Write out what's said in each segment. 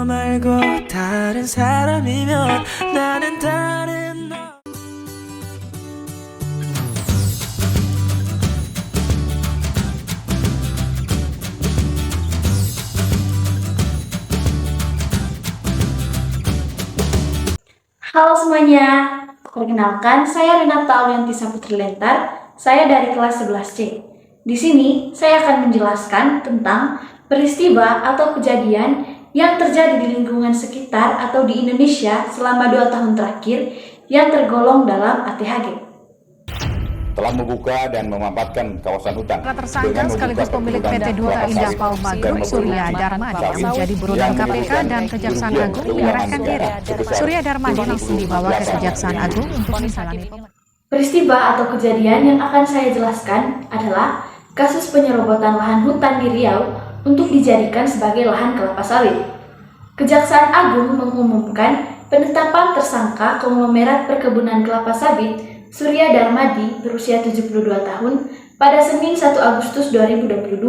말고 다른 사람이면 나는 다른 너. Halo semuanya, perkenalkan saya Renata Aulianti Saputri Lentar, saya dari kelas 11C. Di sini saya akan menjelaskan tentang peristiwa atau kejadian yang terjadi di lingkungan sekitar atau di Indonesia selama 2 tahun terakhir yang tergolong dalam ATHG. Telah membuka dan memampatkan kawasan hutan. Tersangka sekaligus pemilik PT Duta Indah Palma Group Surya Darmadi menjadi buronan KPK dan Kejaksaan Agung menyerahkan diri. Surya Darmadi langsung dibawa ke Kejaksaan Agung untuk menjalani pemeriksaan. Peristiwa atau kejadian yang akan saya jelaskan adalah kasus penyerobotan lahan hutan di Riau untuk dijadikan sebagai lahan kelapa sawit. Kejaksaan Agung mengumumkan penetapan tersangka konglomerat perkebunan kelapa sawit Surya Darmadi berusia 72 tahun pada Senin 1 Agustus 2022.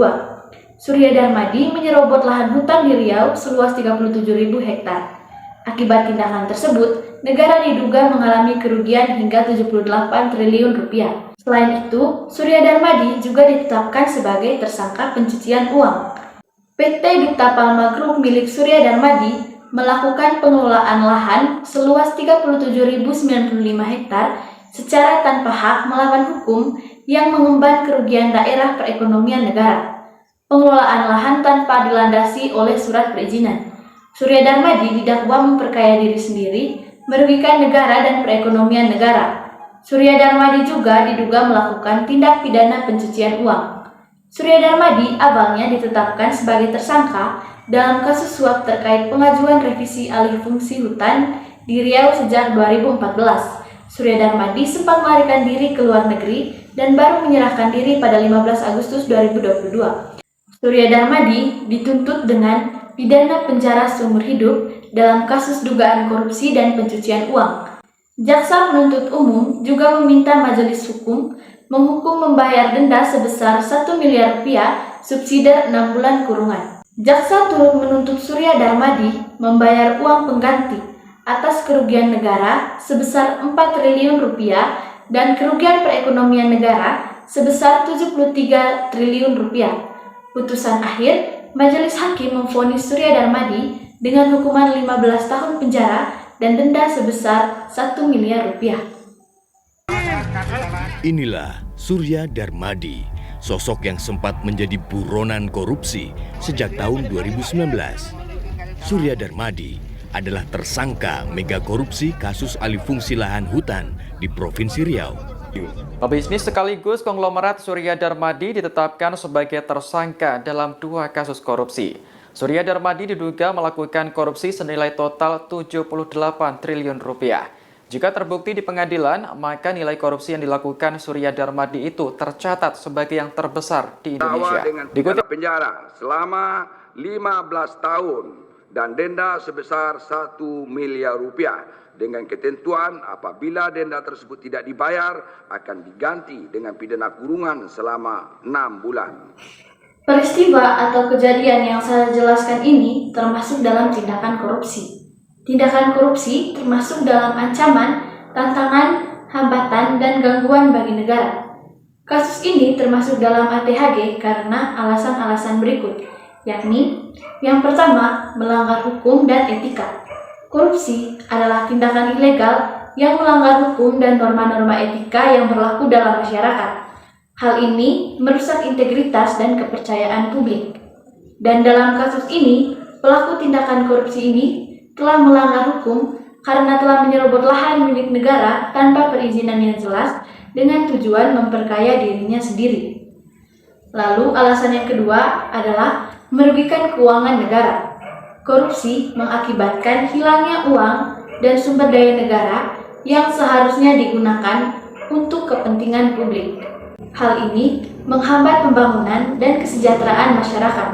Surya Darmadi menyerobot lahan hutan di Riau seluas 37.000 hektar. Akibat tindakan tersebut, negara diduga mengalami kerugian hingga 78 triliun rupiah. Selain itu, Surya Darmadi juga ditetapkan sebagai tersangka pencucian uang. PT Duta Palma Group milik Surya Darmadi melakukan pengelolaan lahan seluas 37.095 hektar secara tanpa hak melawan hukum yang mengemban kerugian daerah perekonomian negara. Pengelolaan lahan tanpa dilandasi oleh surat perizinan. Surya Darmadi didakwa memperkaya diri sendiri, merugikan negara dan perekonomian negara. Surya Darmadi juga diduga melakukan tindak pidana pencucian uang. Surya Darmadi awalnya ditetapkan sebagai tersangka dalam kasus suap terkait pengajuan revisi alih fungsi hutan di Riau sejak 2014. Surya Darmadi sempat melarikan diri ke luar negeri dan baru menyerahkan diri pada 15 Agustus 2022. Surya Darmadi dituntut dengan pidana penjara seumur hidup dalam kasus dugaan korupsi dan pencucian uang. Jaksa penuntut umum juga meminta majelis hukum menghukum membayar denda sebesar 1 miliar rupiah subsidi 6 bulan kurungan. Jaksa turut menuntut Surya Darmadi membayar uang pengganti atas kerugian negara sebesar 4 triliun rupiah dan kerugian perekonomian negara sebesar 73 triliun rupiah. Putusan akhir, Majelis Hakim memvonis Surya Darmadi dengan hukuman 15 tahun penjara dan denda sebesar 1 miliar rupiah. Inilah Surya Darmadi, sosok yang sempat menjadi buronan korupsi sejak tahun 2019. Surya Darmadi adalah tersangka mega korupsi kasus alih fungsi lahan hutan di Provinsi Riau. Pebisnis sekaligus konglomerat Surya Darmadi ditetapkan sebagai tersangka dalam 2 kasus korupsi. Surya Darmadi diduga melakukan korupsi senilai total 78 triliun rupiah. Jika terbukti di pengadilan, maka nilai korupsi yang dilakukan Surya Darmadi itu tercatat sebagai yang terbesar di Indonesia. Dikutip penjara selama 15 tahun dan denda sebesar 1 miliar rupiah dengan ketentuan apabila denda tersebut tidak dibayar akan diganti dengan pidana kurungan selama 6 bulan. Peristiwa atau kejadian yang saya jelaskan ini termasuk dalam tindakan korupsi. Tindakan korupsi termasuk dalam ancaman, tantangan, hambatan, dan gangguan bagi negara. Kasus ini termasuk dalam ATHG karena alasan-alasan berikut, yakni yang pertama, melanggar hukum dan etika. Korupsi adalah tindakan ilegal yang melanggar hukum dan norma-norma etika yang berlaku dalam masyarakat. Hal ini merusak integritas dan kepercayaan publik. Dan dalam kasus ini, pelaku tindakan korupsi ini telah melanggar hukum karena telah menyerobot lahan milik negara tanpa perizinan yang jelas dengan tujuan memperkaya dirinya sendiri. Lalu alasan yang kedua adalah merugikan keuangan negara. Korupsi mengakibatkan hilangnya uang dan sumber daya negara yang seharusnya digunakan untuk kepentingan publik. Hal ini menghambat pembangunan dan kesejahteraan masyarakat.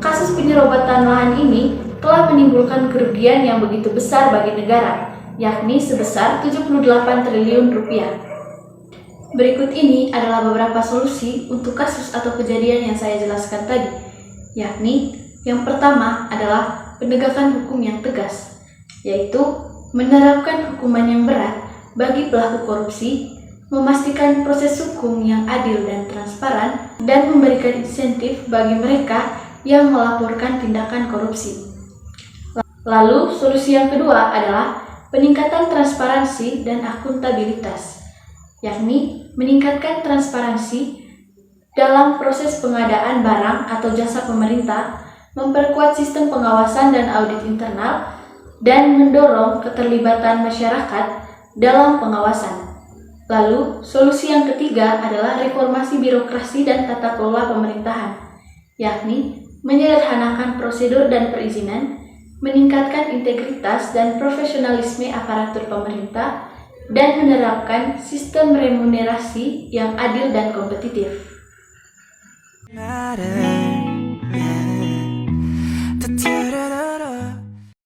Kasus penyerobotan lahan ini telah menimbulkan kerugian yang begitu besar bagi negara, yakni sebesar 78 triliun rupiah. Berikut ini adalah beberapa solusi untuk kasus atau kejadian yang saya jelaskan tadi, yakni yang pertama adalah penegakan hukum yang tegas, yaitu menerapkan hukuman yang berat bagi pelaku korupsi, memastikan proses hukum yang adil dan transparan, dan memberikan insentif bagi mereka yang melaporkan tindakan korupsi. Lalu, solusi yang kedua adalah peningkatan transparansi dan akuntabilitas, yakni meningkatkan transparansi dalam proses pengadaan barang atau jasa pemerintah, memperkuat sistem pengawasan dan audit internal, dan mendorong keterlibatan masyarakat dalam pengawasan. Lalu, solusi yang ketiga adalah reformasi birokrasi dan tata kelola pemerintahan, yakni menyederhanakan prosedur dan perizinan, meningkatkan integritas dan profesionalisme aparatur pemerintah, dan menerapkan sistem remunerasi yang adil dan kompetitif. matter.